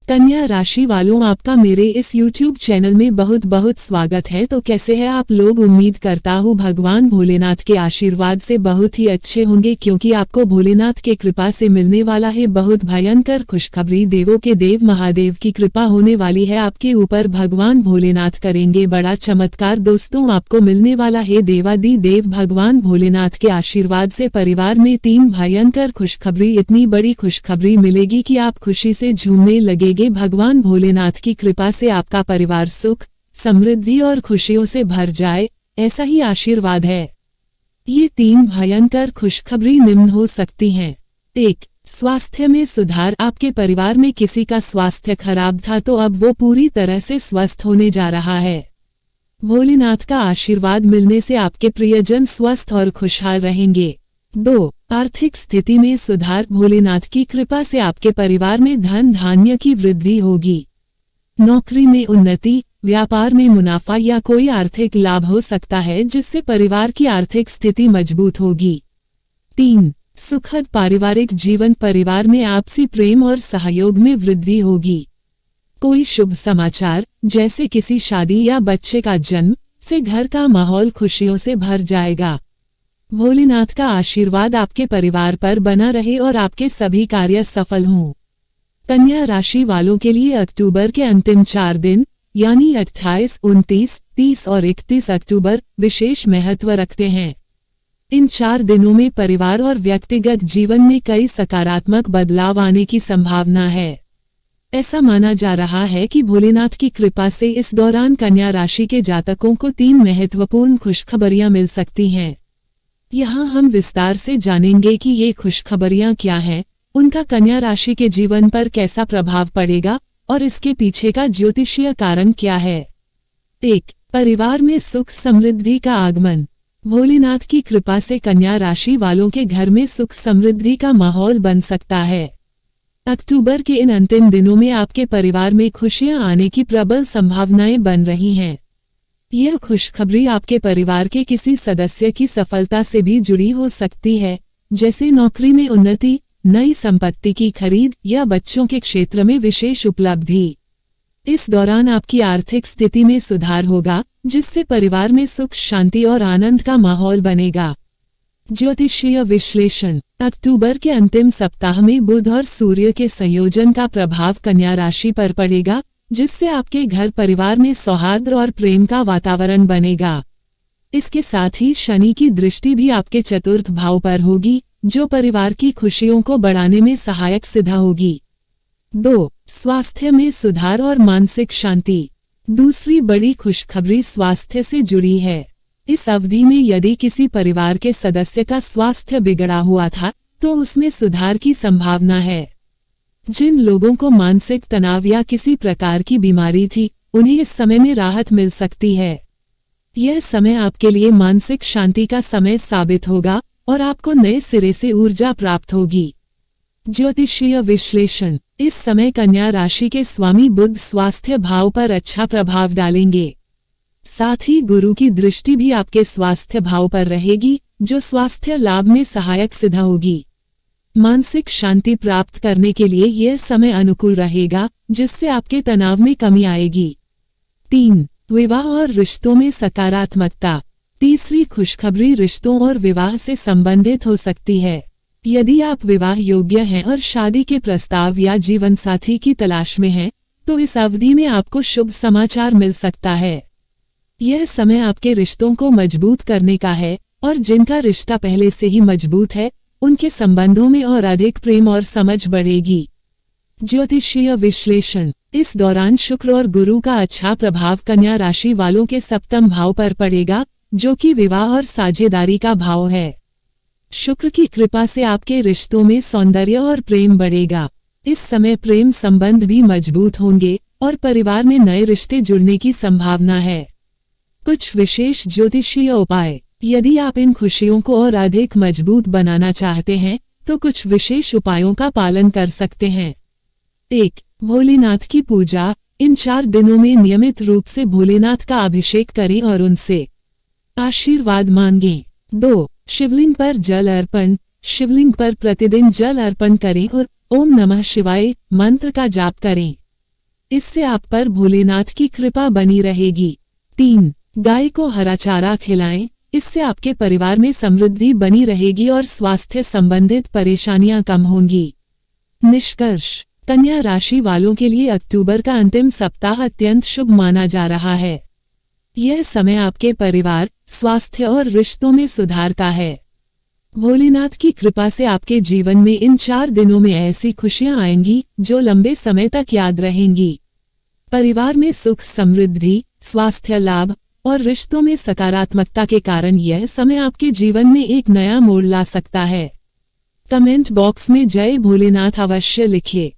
कन्या राशि वालों, आपका मेरे इस YouTube चैनल में बहुत बहुत स्वागत है। तो कैसे हैं आप लोग? उम्मीद करता हूँ भगवान भोलेनाथ के आशीर्वाद से बहुत ही अच्छे होंगे, क्योंकि आपको भोलेनाथ के कृपा से मिलने वाला है बहुत भयंकर खुशखबरी। देवों के देव महादेव की कृपा होने वाली है आपके ऊपर। भगवान भोलेनाथ करेंगे बड़ा चमत्कार। दोस्तों, आपको मिलने वाला है देवादि देव भगवान भोलेनाथ के आशीर्वाद से परिवार में 3 भयंकर खुशखबरी। इतनी बड़ी खुशखबरी मिलेगी कि आप खुशी से झूमने लगे। भगवान भोलेनाथ की कृपा से आपका परिवार सुख, समृद्धि और खुशियों से भर जाए, ऐसा ही आशीर्वाद है। ये 3 भयंकर खुशखबरी निम्न हो सकती हैं। 1. स्वास्थ्य में सुधार। आपके परिवार में किसी का स्वास्थ्य खराब था तो अब वो पूरी तरह से स्वस्थ होने जा रहा है। भोलेनाथ का आशीर्वाद मिलने से आपके प्रियजन स्वस्थ और खुशहाल रहेंगे। 2. आर्थिक स्थिति में सुधार। भोलेनाथ की कृपा से आपके परिवार में धन धान्य की वृद्धि होगी। नौकरी में उन्नति, व्यापार में मुनाफा या कोई आर्थिक लाभ हो सकता है जिससे परिवार की आर्थिक स्थिति मजबूत होगी। 3. सुखद पारिवारिक जीवन। परिवार में आपसी प्रेम और सहयोग में वृद्धि होगी। कोई शुभ समाचार जैसे किसी शादी या बच्चे का जन्म से घर का माहौल खुशियों से भर जाएगा। भोलेनाथ का आशीर्वाद आपके परिवार पर बना रहे और आपके सभी कार्य सफल हों। कन्या राशि वालों के लिए अक्टूबर के अंतिम 4 दिन यानी 28, 29, 30 और 31 अक्टूबर विशेष महत्व रखते हैं। इन 4 दिनों में परिवार और व्यक्तिगत जीवन में कई सकारात्मक बदलाव आने की संभावना है। ऐसा माना जा रहा है कि भोलेनाथ की कृपा से इस दौरान कन्या राशि के जातकों को 3 महत्वपूर्ण खुशखबरियां मिल सकती हैं। यहाँ हम विस्तार से जानेंगे कि ये खुशखबरियां क्या हैं, उनका कन्या राशि के जीवन पर कैसा प्रभाव पड़ेगा और इसके पीछे का ज्योतिषीय कारण क्या है। 1. परिवार में सुख समृद्धि का आगमन। भोलेनाथ की कृपा से कन्या राशि वालों के घर में सुख समृद्धि का माहौल बन सकता है। अक्टूबर के इन अंतिम दिनों में आपके परिवार में खुशियां आने की प्रबल संभावनाएं बन रही हैं। यह खुशखबरी आपके परिवार के किसी सदस्य की सफलता से भी जुड़ी हो सकती है, जैसे नौकरी में उन्नति, नई संपत्ति की खरीद या बच्चों के क्षेत्र में विशेष उपलब्धि। इस दौरान आपकी आर्थिक स्थिति में सुधार होगा, जिससे परिवार में सुख, शांति और आनंद का माहौल बनेगा। ज्योतिषीय विश्लेषण। अक्टूबर के अंतिम सप्ताह में बुध और सूर्य के संयोजन का प्रभाव कन्या राशि पर पड़ेगा, जिससे आपके घर परिवार में सौहार्द और प्रेम का वातावरण बनेगा। इसके साथ ही शनि की दृष्टि भी आपके चतुर्थ भाव पर होगी, जो परिवार की खुशियों को बढ़ाने में सहायक सिद्ध होगी। 2. स्वास्थ्य में सुधार और मानसिक शांति। दूसरी बड़ी खुशखबरी स्वास्थ्य से जुड़ी है। इस अवधि में यदि किसी परिवार के सदस्य का स्वास्थ्य बिगड़ा हुआ था तो उसमें सुधार की संभावना है। जिन लोगों को मानसिक तनाव या किसी प्रकार की बीमारी थी, उन्हें इस समय में राहत मिल सकती है। यह समय आपके लिए मानसिक शांति का समय साबित होगा और आपको नए सिरे से ऊर्जा प्राप्त होगी। ज्योतिषीय विश्लेषण। इस समय कन्या राशि के स्वामी बुध स्वास्थ्य भाव पर अच्छा प्रभाव डालेंगे। साथ ही गुरु की दृष्टि भी आपके स्वास्थ्य भाव पर रहेगी, जो स्वास्थ्य लाभ में सहायक सिद्ध होगी। मानसिक शांति प्राप्त करने के लिए यह समय अनुकूल रहेगा, जिससे आपके तनाव में कमी आएगी। 3. विवाह और रिश्तों में सकारात्मकता। तीसरी खुशखबरी रिश्तों और विवाह से संबंधित हो सकती है। यदि आप विवाह योग्य हैं और शादी के प्रस्ताव या जीवन साथी की तलाश में हैं, तो इस अवधि में आपको शुभ समाचार मिल सकता है। यह समय आपके रिश्तों को मजबूत करने का है और जिनका रिश्ता पहले से ही मजबूत है, उनके संबंधों में और अधिक प्रेम और समझ बढ़ेगी। ज्योतिषीय विश्लेषण। इस दौरान शुक्र और गुरु का अच्छा प्रभाव कन्या राशि वालों के सप्तम भाव पर पड़ेगा, जो कि विवाह और साझेदारी का भाव है। शुक्र की कृपा से आपके रिश्तों में सौंदर्य और प्रेम बढ़ेगा। इस समय प्रेम संबंध भी मजबूत होंगे और परिवार में नए रिश्ते जुड़ने की संभावना है। कुछ विशेष ज्योतिषीय उपाय। यदि आप इन खुशियों को और अधिक मजबूत बनाना चाहते हैं, तो कुछ विशेष उपायों का पालन कर सकते हैं। 1. भोलेनाथ की पूजा। इन 4 दिनों में नियमित रूप से भोलेनाथ का अभिषेक करें और उनसे आशीर्वाद मांगें। 2. शिवलिंग पर जल अर्पण। शिवलिंग पर प्रतिदिन जल अर्पण करें और ओम नमः शिवाय मंत्र का जाप करें। इससे आप पर भोलेनाथ की कृपा बनी रहेगी। 3. गाय को हरा चारा खिलाएं, इससे आपके परिवार में समृद्धि बनी रहेगी और स्वास्थ्य संबंधित परेशानियां कम होंगी। निष्कर्ष, कन्या राशि वालों के लिए अक्टूबर का अंतिम सप्ताह अत्यंत शुभ माना जा रहा है। यह समय आपके परिवार, स्वास्थ्य और रिश्तों में सुधार का है। भोलेनाथ की कृपा से आपके जीवन में इन 4 दिनों में ऐसी खुशियां आएंगी जो लंबे समय तक याद रहेंगी। परिवार में सुख समृद्धि, स्वास्थ्य लाभ और रिश्तों में सकारात्मकता के कारण यह समय आपके जीवन में एक नया मोड़ ला सकता है। कमेंट बॉक्स में जय भोलेनाथ अवश्य लिखिए।